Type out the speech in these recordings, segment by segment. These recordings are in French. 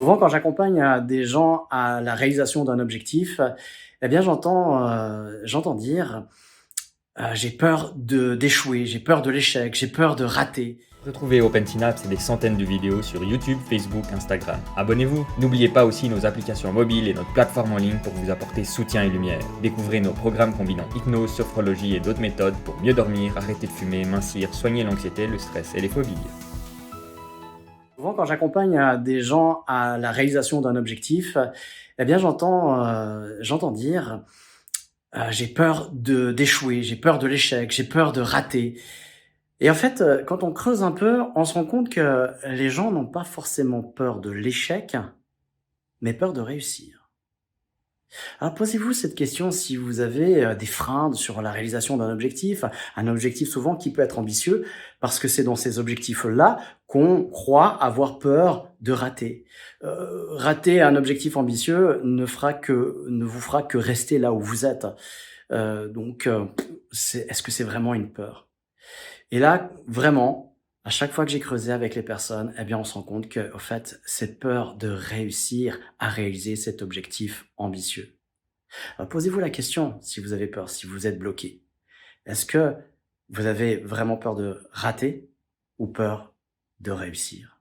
Souvent, quand j'accompagne, des gens à la réalisation d'un objectif, eh bien, j'entends dire: «J'ai peur d'échouer, j'ai peur de l'échec, j'ai peur de rater». Retrouvez Open Synapse et des centaines de vidéos sur YouTube, Facebook, Instagram. Abonnez-vous. N'oubliez pas aussi nos applications mobiles et notre plateforme en ligne pour vous apporter soutien et lumière. Découvrez nos programmes combinant hypnose, sophrologie et d'autres méthodes pour mieux dormir, arrêter de fumer, mincir, soigner l'anxiété, le stress et les phobies. Souvent, quand j'accompagne, des gens à la réalisation d'un objectif, eh bien, j'entends dire: «J'ai peur d'échouer, j'ai peur de l'échec, j'ai peur de rater». Et en fait, quand on creuse un peu, on se rend compte que les gens n'ont pas forcément peur de l'échec, mais peur de réussir. Alors posez-vous cette question si vous avez, des freins sur la réalisation d'un objectif, un objectif souvent qui peut être ambitieux, parce que c'est dans ces objectifs-là qu'on croit avoir peur de rater. Rater un objectif ambitieux ne vous fera que rester là où vous êtes. Est-ce que c'est vraiment une peur? Et là, vraiment, à chaque fois que j'ai creusé avec les personnes, eh bien, on se rend compte que, au fait, cette peur de réussir à réaliser cet objectif ambitieux. Alors, posez-vous la question si vous avez peur, si vous êtes bloqué. Est-ce que vous avez vraiment peur de rater ou peur de réussir?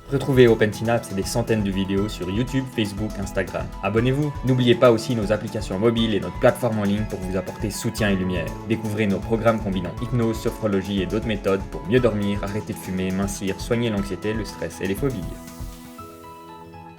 Retrouvez Open Synapse et des centaines de vidéos sur YouTube, Facebook, Instagram. Abonnez-vous. N'oubliez pas aussi nos applications mobiles et notre plateforme en ligne pour vous apporter soutien et lumière. Découvrez nos programmes combinant hypnose, sophrologie et d'autres méthodes pour mieux dormir, arrêter de fumer, mincir, soigner l'anxiété, le stress et les phobies.